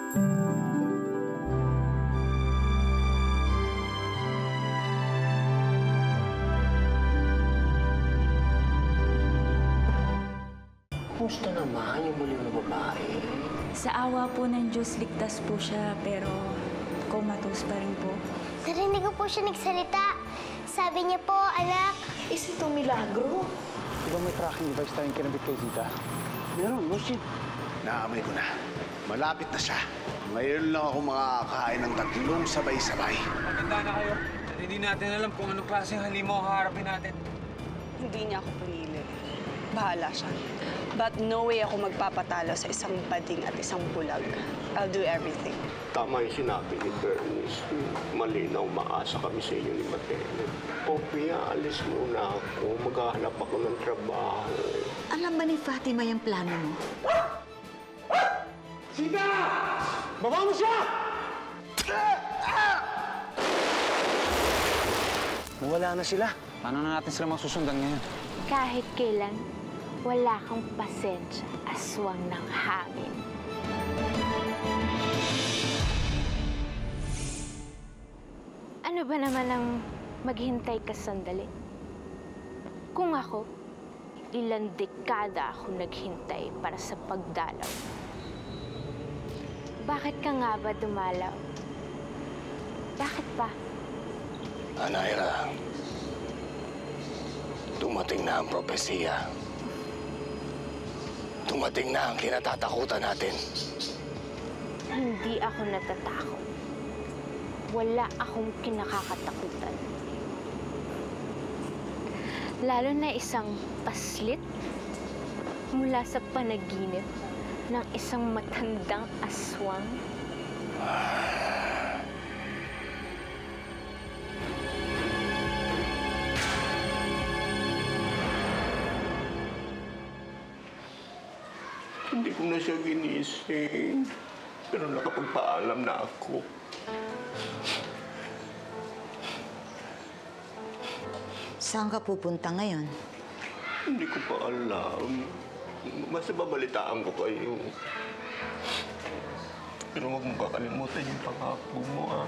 Kumusta naman yung muli na babae? Sa awa po ng Diyos, ligtas po siya, pero comatose pa rin po. Narinig ko po siya nagsalita. Sabi niya po, anak. Is itong milagro? Di ba may tracking device tayong kinabit kay Zita? Meron, Mosin. Naamoy ko na. Malapit na siya. Ngayon lang ako makakain ng 3 sabay-sabay. Maganda na kayo. Hindi natin alam kung anong klaseng halimaw haharapin natin. Hindi niya ako pinili. Bahala siya. But no way ako magpapatalo sa isang bading at isang bulag. I'll do everything. Tama yung sinabi ni Bernice. Malinaw, maasa kami sa inyo ni Mateo. Opia, alis muna ako. Maghahanap ako ng trabaho. Alam ba ni Fatima yung plano mo? Zita! Baba mo siya! Nawala na sila. Paano na natin sila masusundan ngayon? Kahit kailan, wala kang pasensya, aswang ng hangin. Ano ba naman ang maghintay ka sandali? Kung ako, ilang dekada ako naghintay para sa pagdalaw. Bakit ka nga ba dumalaw? Bakit pa? Anaira, dumating na ang propesiya. Dumating na ang kinatatakutan natin. Hindi ako natatakot. Wala akong kinakakatakutan. Lalo na isang paslit mula sa panaginip ng isang matandang aswang. Hindi ko na siya ginising. Pero nakapagpaalam na ako. Saan ka pupunta ngayon? Hindi ko pa alam. Basta babalitaan ko kayo. Pero huwag mong kakalimutan yung pangako mo, ah.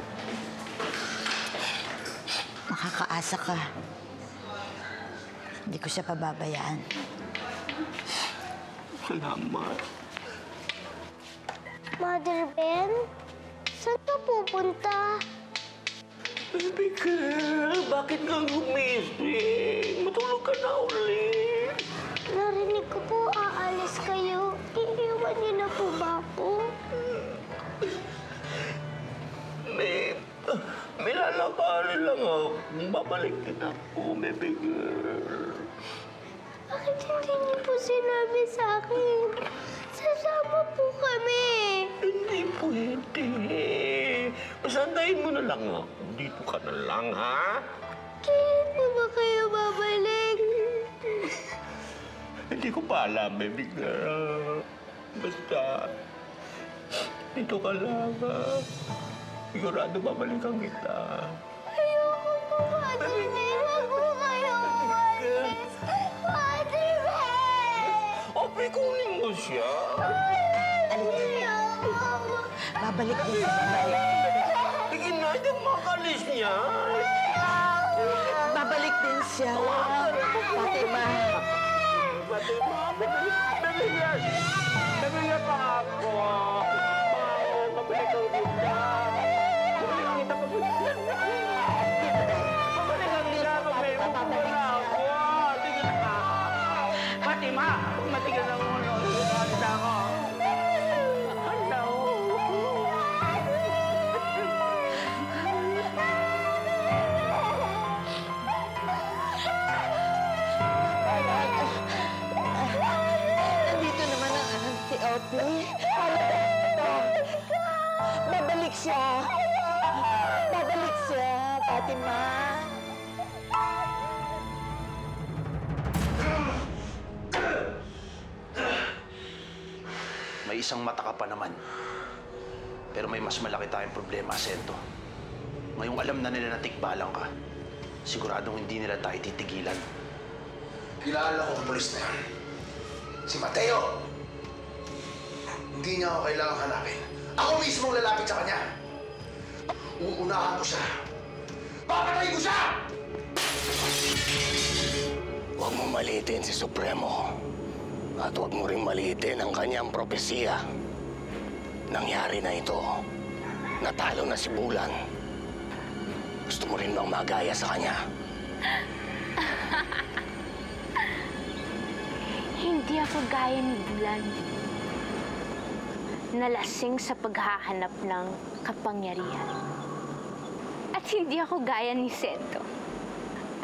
Makakaasa ka. Hindi ko siya pababayaan. Salamat. Mother Ben, saan ka pupunta? Baby girl, bakit ka gumising? Matulog ka na ulit. Narinig ko po aalis kayo. Iiwan niyo na po ba po? May lalakarin lang ako. Babalik din ako, baby girl. Bakit hindi niyo po sinabi sa akin? Sasama po kami. Hindi pwede. Pasandahin mo na lang ako. Dito ka na lang, ha? Kailan po ba kayo babalik? Hindi ko pa alam, baby girl. Basta, dito ka lang, ha? Sigurado babalikan kita. Ayoko po, Mother Ben. Huwag po kayo umalis. Mother Ben! Ope, kunin mo siya. Babalik din siya, babalik. Tigin na, hindi ako makalis niya. Babalik din siya. Fatima. Fatima, bibigyan. Bibigyan pa ako. Pabalik ang kita. Pabalik ang kita, pabalik. Pabalik ang kita, pabalik. Pabalik ako. Tigil na. Fatima, matigil na mo. Tigil na ako. Nandito naman ang anak si Opie. Babalik siya. Babalik siya, Fatima. May isang mata ka pa naman. Pero may mas malaki tayong problema, Sento. Ngayong alam na nila na tikbalang ka, siguradong hindi nila tayo titigilan. Kilala ko ang pulis na yan. Si Mateo. Hindi niya ako kailangang hanapin. Ako mismo ang lalapit sa kanya. Uunahan ko siya. Papatayin ko siya! Huwag mo maliitin si Supremo. At huwag mo ring maliitin ang kanyang propesiya. Nangyari na ito. Natalo na si Bulan. Gusto mo rin bang magaya sa kanya? Hindi ako gaya ni Bulan. Nalasing sa paghahanap ng kapangyarihan. At hindi ako gaya ni Sento.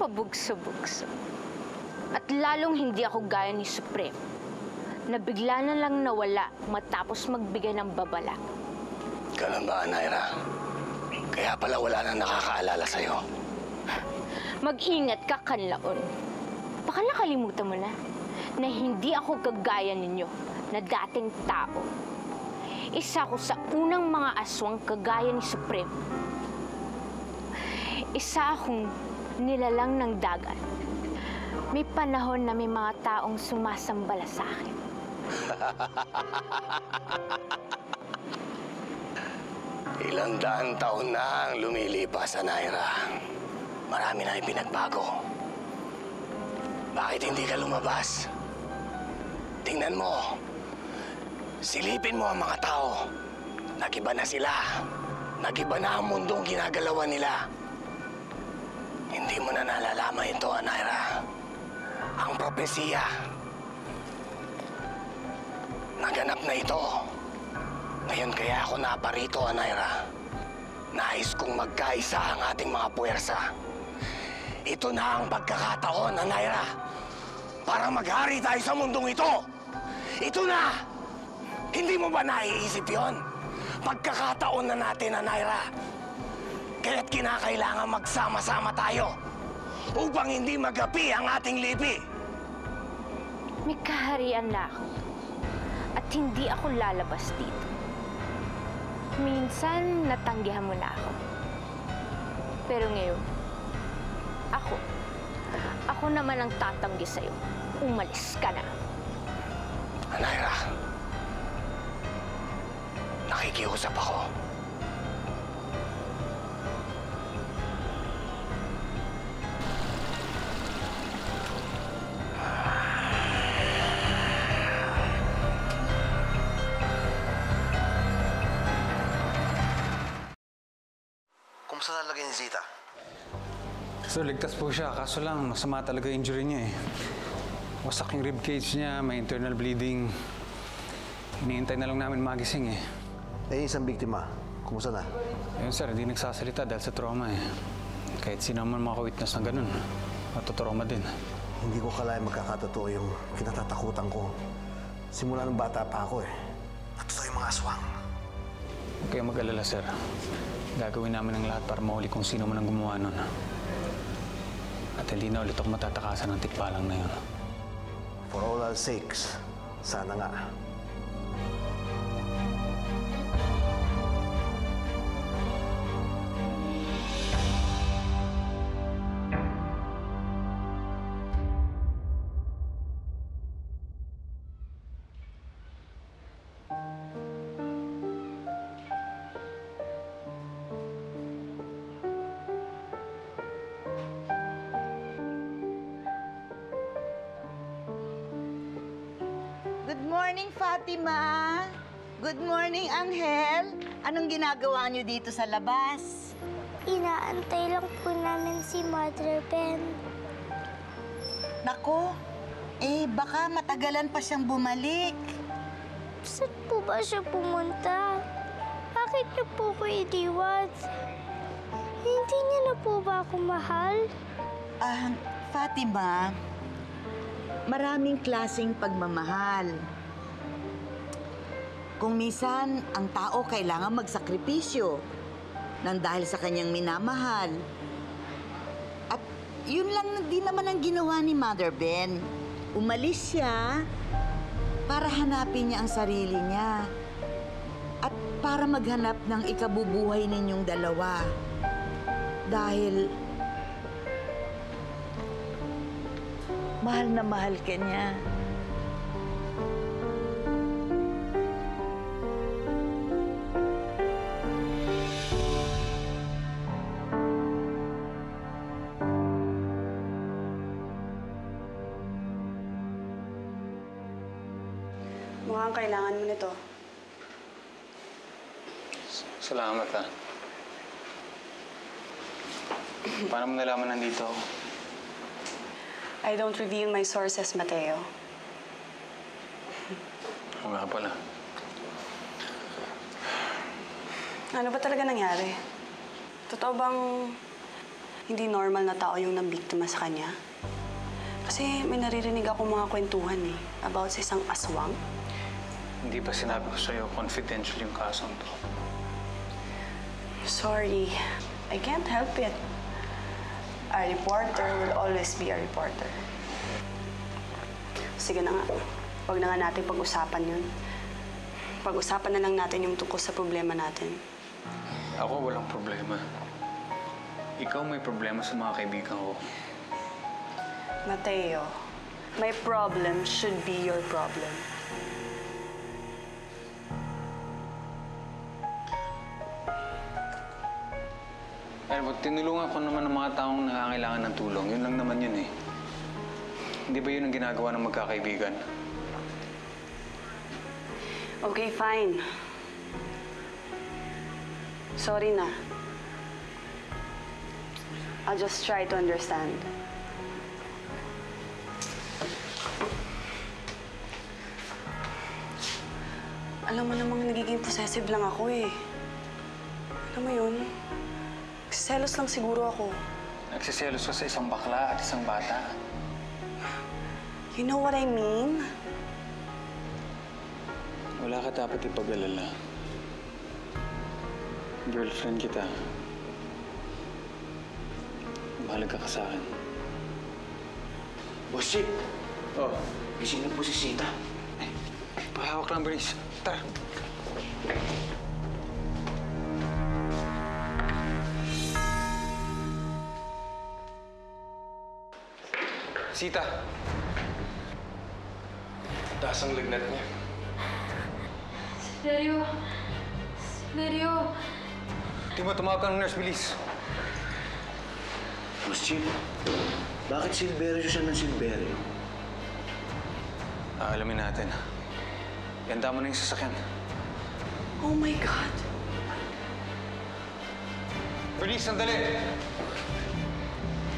Pabugso-bugso. At lalong hindi ako gaya ni Supremo, na bigla na lang nawala matapos magbigay ng babala. Ganun ba, Naira? Kaya pala wala nang nakakaalala sa'yo. Mag-ingat ka, Kanlaon. Baka nakalimutan mo na hindi ako kagaya ninyo na dating tao. Isa ko sa unang mga aswang kagaya ni Supremo. Isa akong nilalang ng dagat. May panahon na may mga taong sumasambala sa akin. Ilang daang taon na ang lumilipas, Naira. Marami na ipinagbago. Bakit hindi ka lumabas? Tingnan mo. Silipin mo ang mga tao. Nag-iba na sila. Nag-iba na ang mundong ginagalawan nila. Hindi mo na nalalaman ito, Naira. Ang propesiya. Naganap na ito. Ngayon kaya ako naparito, Naira. Nais kong magkaisa ang ating mga puwersa. Ito na ang pagkakataon, Naira, para maghari tayo sa mundong ito. Ito na! Hindi mo ba naiisip yon? Pagkakataon na natin, Naira. Kaya't kinakailangan magsama-sama tayo upang hindi magapi ang ating lipi. May kaharian na ako at hindi ako lalabas dito. Minsan, natanggihan mo na ako. Pero ngayon, ako naman ang tatanggi sa'yo. Umalis ka na. Naira, nakikiusap ako. Kumusta talaga yung Zita? So, ligtas po siya. Kaso lang, masama talaga injury niya eh. Wasak yung ribcage niya, may internal bleeding. Hinihintay na lang namin magising eh. Eh, isang biktima. Kumusta na? Ayun sir, hindi nagsasalita dahil sa trauma eh. Kahit sino man makawitness ng ganun, matutrauma din. Hindi ko kalahin magkakatotoo yung kinatatakutan ko. Simula ng bata pa ako eh. Natotoo yung mga aswang. Huwag kayong mag-alala sir. Gagawin namin ang lahat para mahuli kung sino man ang gumawa nun. At hindi na ulit ako matatakasan ng tikbalang na yun. For all our sakes, sana nga. Good morning, Fatima. Good morning, Angel. Anong ginagawa niyo dito sa labas? Inaantay lang po namin si Mother Ben. Nako, baka matagalan pa siyang bumalik. Saan po ba siya pumunta? Bakit niyo po ko iniwan? Hindi niya na po ba ako mahal? Fatima, maraming klaseng pagmamahal. Kung minsan, ang tao kailangan magsakripisyo nang dahil sa kanyang minamahal. At yun lang din naman ang ginawa ni Mother Ben. Umalis siya para hanapin niya ang sarili niya at para maghanap ng ikabubuhay ninyong dalawa. Dahil mahal na mahal ka niya. anong kailangan mo nito? Salamat, ha. Paano mo nalaman nandito ako? I don't reveal my sources, Mateo. Oo nga pala. Ano ba talaga nangyari? Totoo bang hindi normal na tao yung nambiktima sa kanya? Kasi may naririnig ako mga kwentuhan about sa isang aswang. Hindi ba sinabi ko sa'yo confidential yung kasong to? Sorry, I can't help it. A reporter will always be a reporter. Sige na nga, huwag na nga natin pag-usapan yun. Pag-usapan na lang natin yung tungkol sa problema natin. Ako walang problema. Ikaw may problema sa mga kaibigan ko. Mateo, my problem should be your problem. Pero tinulungan ko naman ng mga taong nangangailangan ng tulong. Yun lang naman yun eh. Hindi ba yun ang ginagawa ng magkakaibigan? Okay, fine. Sorry na. I'll just try to understand. Alam mo namang nagiging possessive lang ako eh. Alam mo yun? Nagsiselos lang siguro ako. Nagsiselos ka sa isang bakla at isang bata. You know what I mean? Wala ka dapat ipag-alala. Girlfriend kita. Mahalaga ka sa akin. Boss Chick, Oh, gising na po si Sita. pahawak lang, Bernice. Tara. Sita. Taas ang lagnat niya. Silverio! Silverio! Timo, tumawag ka ng nurse, bilis. Boss Chick, bakit Silverio siya ng Silverio? Alamin natin. Ganda mo na yung sasakyan. Oh my God! Bernice, sandali!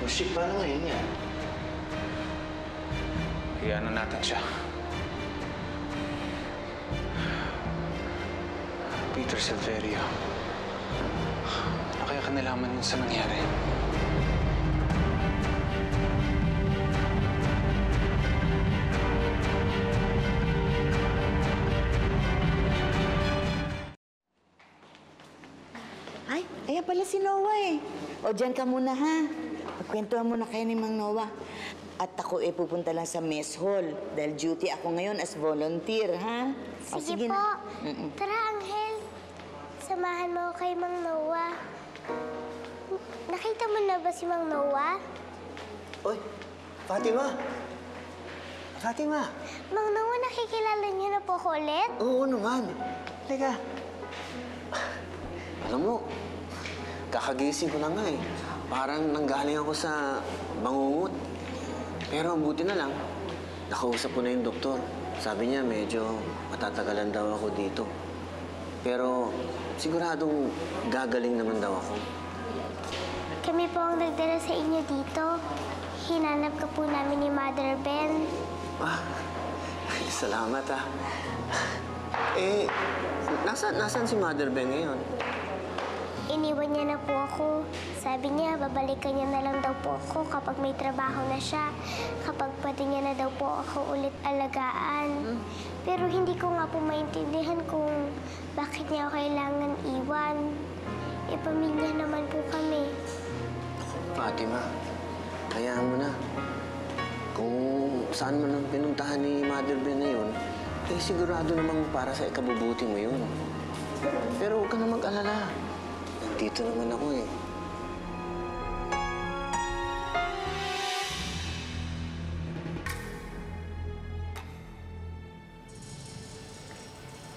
Boss Chick, paano ngayon yan? Iyan natin siya. Peter Silverio. Ano kaya ka nalaman yun sa nangyari? Ay, ayan pala si Noah eh. O, dyan ka muna ha. Magkwentuhan muna kayo ni Mang Noah. At ako pupunta lang sa mess hall dahil duty ako ngayon as volunteer, ha? O, Sige po. na. Tara, Angel. Samahan mo ako kay Mang Noah. Nakita mo na ba si Mang Noah? Oy, Fatima! Fatima! Mang Noah, nakikilala niyo na po ako ulit? Oo naman. Teka. Alam mo, kakagising ko na nga eh. Parang nanggaling ako sa bangungot. Pero buti na lang, nakausap ko na yung doktor. Sabi niya medyo matatagalan daw ako dito. Pero siguradong gagaling naman daw ako. Kami po ang nagdala sa inyo dito. Hinanap ka po namin ni Mother Ben. Ah, salamat ah. Eh, nasaan si Mother Ben ngayon? Iniwan niya na po ako. Sabi niya, babalikan niya na lang daw po ako kapag may trabaho na siya. Kapag pwede niya na daw po ako ulit alagaan. Pero hindi ko nga po maintindihan kung bakit niya ako kailangan iwan. Pamilya naman po kami. Fatima, hayaan mo na. Kung saan man ang pinuntahan ni Mother Ben na yun, eh sigurado namang para sa ikabubuti mo yun. Pero huwag ka na mag-alala. Nandito naman ako eh.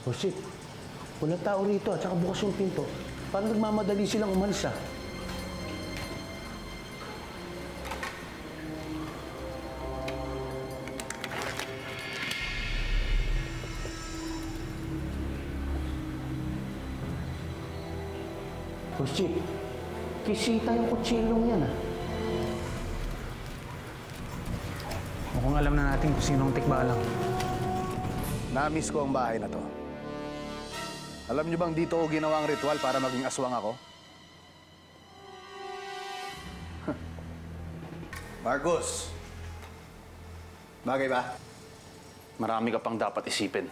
Oh shit, walang tao rito at saka bukas yung pinto. Parang nagmamadali silang umalis ah. Boss Chief, kisita yung kutsilong yan ah. Mukhang alam na natin kung sino ang tikbalang. Na-miss ko ang bahay na to. Alam niyo bang dito ko ginawa ang ritual para maging aswang ako? Marcos! Bagay ba? Marami ka pang dapat isipin.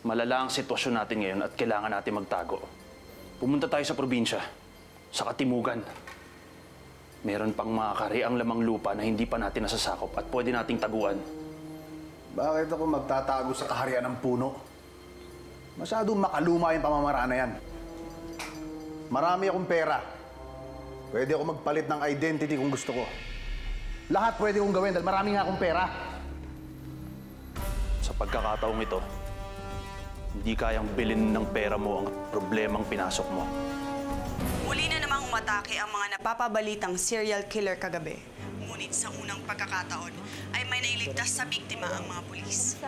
Malala ang sitwasyon natin ngayon at kailangan natin magtago. Pumunta tayo sa probinsya, sa Katimugan. Meron pang mga kariang lamang lupa na hindi pa natin nasasakop at pwede nating taguan. Bakit ako magtatago sa kaharian ng puno? Masyadong makaluma yung pamamaraan na yan. Marami akong pera. Pwede ako magpalit ng identity kung gusto ko. Lahat pwede kong gawin dahil marami nga akong pera. Sa pagkakataong ito, hindi kayang bilhin ng pera mo ang problemang pinasok mo. Muli na namang umatake ang mga napapabalitang serial killer kagabi. Ngunit sa unang pagkakataon ay may nailigtas sa biktima ang mga pulis.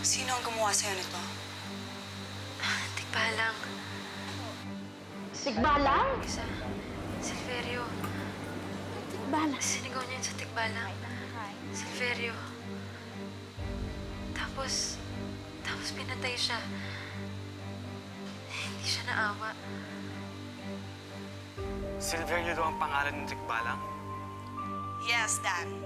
Sino ang gumawa sa'yo nito? Tikbalang. Tikbalang? Isa. Silverio. Tikbalang? Sinigaw niya yun sa tikbalang. Silverio. Tapos pinatay siya. Hindi siya naawa. Silverio daw ang pangalan ng tikbalang? Yes, Dan.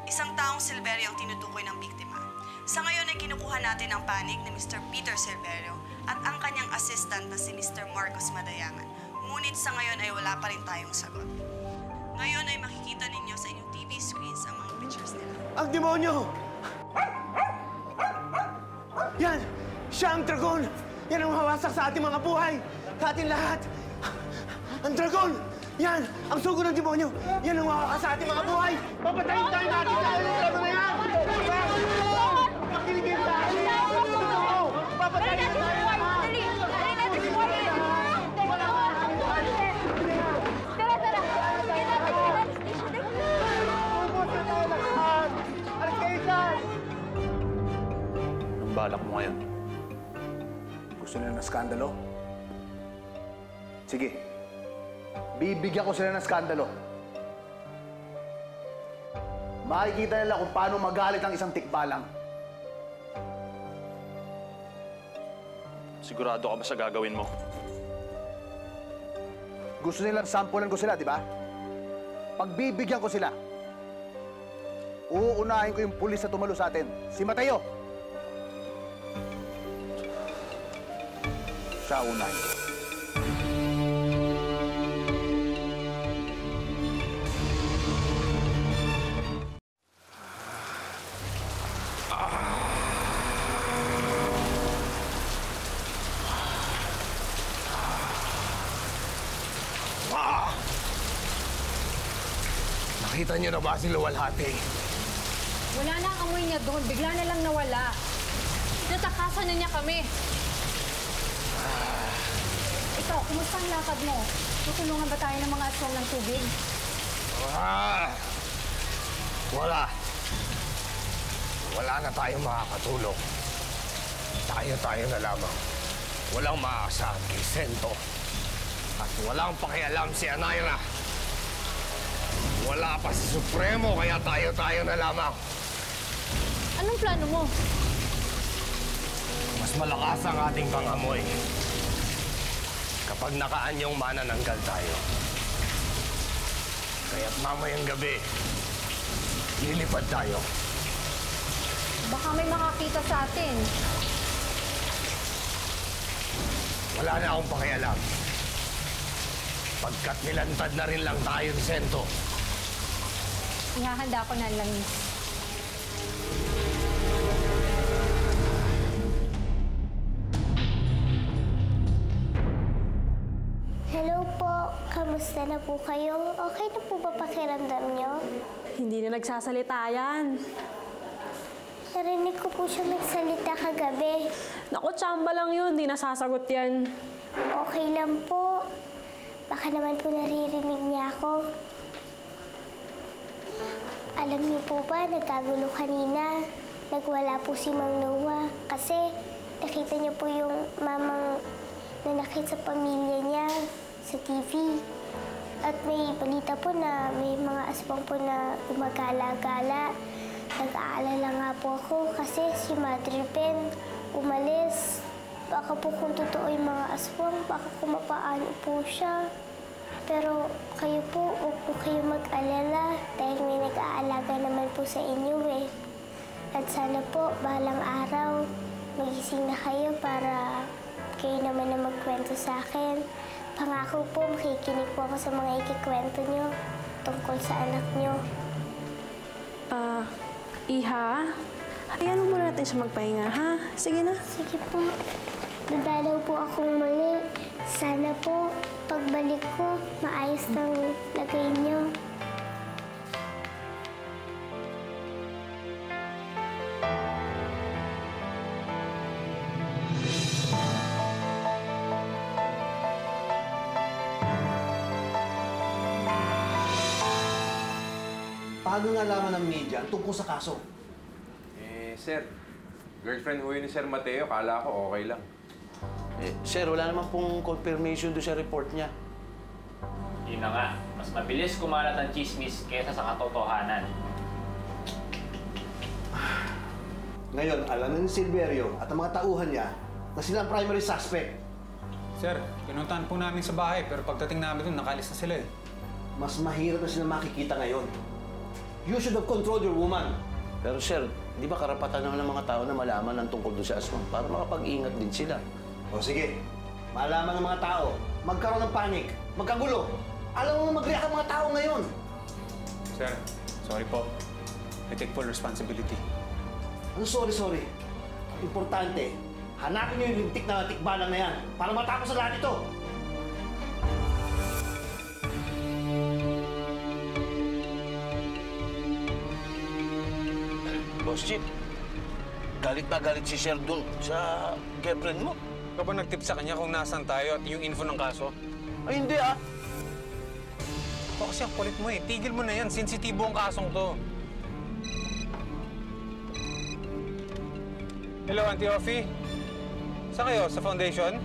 Isang taong Silverio ang tinutukoy ng biktima. Sa ngayon ay kinukuha natin ang panig ni Mr. Peter Silverio at ang kanyang assistant na si Mr. Marcos Madayangan. Ngunit sa ngayon ay wala pa rin tayong sagot. Ngayon ay makikita ninyo sa inyong TV screens ang mga pictures nila. Ang demonyo! Yan! Siya ang dragon! Yan ang hawasak sa ating mga buhay! Sa ating lahat! Ang dragon! Yan! Ang sugo ng demonyo! Yan ang hawasak sa ating mga buhay! Papatayin tayo natin sa ating dragon na yan! Makiligin tayo! Papatayin na tayo lahat! Anong balak mo ngayon? Gusto nila ng skandalo? Sige. Bibigyan ko sila ng skandalo. Makikita nila kung paano magalit ang isang tikbalang. Sigurado ka ba sa gagawin mo? Gusto nilang sampulan ko sila, di ba? Pagbibigyan ko sila, uunahin ko yung pulis na tumalo sa atin. Si Mateo. Siya unahin ko. Nakita niyo na ba si Luwalhati? Wala na ang amoy niya doon. Bigla na lang nawala. Natakasan na niya kami. Ikaw, kumusta ang lakad mo? Tutulungan ba tayo ng mga aswang ng tubig? Wala. Wala na tayong makakatulong. Tayo na lamang. Walang maaasahan kay Sento. At walang pakialam si Anaira. Wala pa si Supremo, kaya tayo na lamang. Anong plano mo? Mas malakas ang ating pangamoy. Kapag nakaanyong manananggal tayo. Kaya't mamayang gabi, lilipad tayo. Baka may makakita sa atin. Wala na akong pakialam. Pagkat nilantad na rin lang tayo ni Sento. Ihahanda ko na ang langis. Hello po. Kamusta na po kayo? Okay na po ba pakiramdam niyo? Hindi na nagsasalita yan. Narinig ko po siya magsalita kagabi. Naku, tsamba lang yun. Di nasasagot yan. Okay lang po. Baka naman po naririnig niya ako. Alam niyo po ba, nagkagulo kanina. nagwala po si Mang Noah. Kasi nakita niya po yung mamang nanakit sa pamilya niya sa TV. At may balita po na may mga aswang po na gumagala-gala. Nag-aalala nga po ako kasi si Mother Ben umalis. Baka po kung totoo yung mga aswang, baka kumapaano po siya. Pero kayo po, huwag po kayo mag-alala dahil may nag-aalaga naman po sa inyo eh. At sana po, balang araw, magising na kayo para kayo naman na magkwento sa akin. Pangako po, makikinig po ako sa mga ikikwento nyo tungkol sa anak nyo. Iha, hayaan mo muna natin siya magpahinga, ha? Sige na. Sige po. Dadalaw po akong muli. Sana po, pagbalik ko, maayos ng lagay nyo. Paano nalaman ng media tungkol sa kaso? Sir, girlfriend ho yun ni Sir Mateo. Kala ko okay lang. Sir, wala naman pong confirmation doon sa report niya. Yun na nga, mas mabilis kumalat ang chismis kaysa sa katotohanan. Ngayon, alam na ni Silverio at ang mga tauhan niya na sila ang primary suspect. Sir, pinuntahan po namin sa bahay pero pagdating namin doon, nakalis na sila eh. Mas mahirap na sila makikita ngayon. You should have controlled your woman. Pero sir, di ba karapatan naman ng mga tao na malaman ang tungkol doon sa aswang para makapag-ingat din sila? O sige, malaman ng mga tao, magkaroon ng panic, magkagulo. Alam mo mag-react ang mga tao ngayon. Sir, sorry po. I take full responsibility. Ano sorry? Importante, hanapin niyo yung lintik na tikbalang na yan para matapos sa lahat ito. Boss Chip, galit na galit si Sir dun sa girlfriend mo. Ikaw ba nag-tip sa kanya kung nasan tayo at yung info ng kaso? Ay, hindi ah. Ikaw kasi ang kulit mo eh. Tigil mo na yan. Sensitibo ang kasong to. Hello, Auntie Offie. Saan kayo? Sa foundation?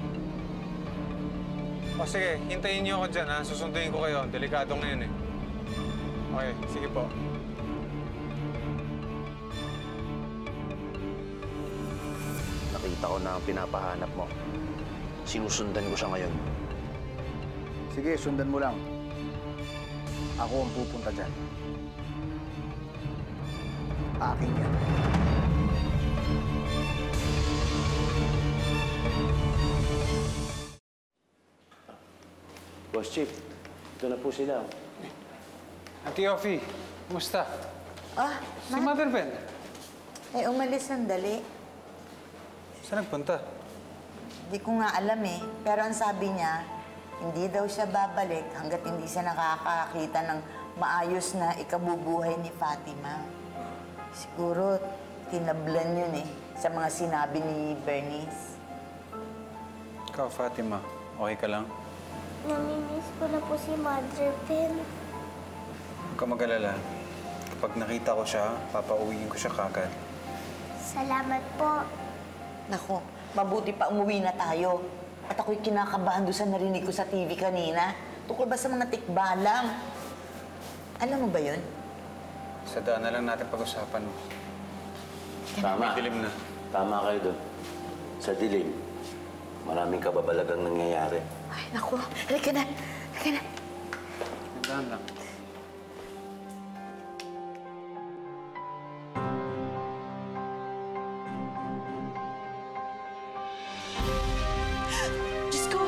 O sige, hintayin niyo ako dyan ha. Susunduin ko kayo. Delikado ngayon eh. Okay, sige po. Nakita ko na ang pinapahanap mo. Sinusundan ko siya ngayon. Sige, sundan mo lang. Ako ang pupunta dyan. Akin yan. Boss Chip, ito na po sila. Auntie Offie, kumusta? Si Ma? Mother Ben. Umalis sandali. Saan nagpunta? Hindi ko nga alam eh. Pero ang sabi niya, hindi daw siya babalik hanggat hindi siya nakakakita ng maayos na ikabubuhay ni Fatima. Siguro, tinablan yun eh sa mga sinabi ni Bernice. Ikaw, Fatima, okay ka lang? Namimiss ko na po si Mother Ben. Huwag ka mag-alala. Kapag nakita ko siya, papauwiin ko siya kagad. Salamat po. Naku, mabuti pa umuwi na tayo. At ako'y kinakabahan doon sa narinig ko sa TV kanina. Tungkol ba sa mga tikbalang? Alam mo ba yun? Sa daan na lang natin pag-usapan. Tama. May dilim na. Tama kayo doon. Sa dilim, maraming kababalagang nangyayari. Ay, naku. Halika na. Halika na. Daan lang. Diyos ko!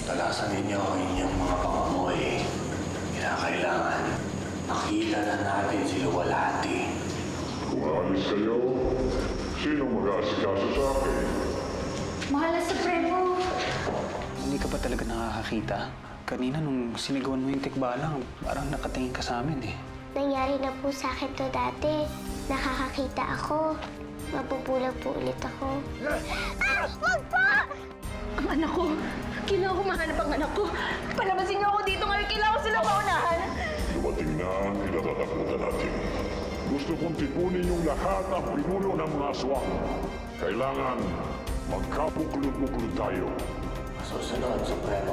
Talasan ninyo ang inyong mga pangamoy. Kinakailangan makita na natin si Luwalhati. Kung aalis kayo, sino mag-aasikaso sa akin? Mahal na Supremo. Hindi ka ba talaga nakakakita? Kanina nung sinigawan mo yung tikbalang, parang nakatingin ka sa amin eh. Nangyari na po sa akin to dati. Nakakakita ako. Mabubulag po ulit ako. Ah! Wag po! Ang anak ko. Kailangan ko mahanap ang anak ko. Palabasin niyo ako dito ngayon. Kailangan ko silang maunahan. Dumating na ang kinatatakutan natin. Gusto kong tipunin yung lahat ng pinuno ng mga aswang. Kailangan magkapuklod-puklod tayo. Susunod, Supremo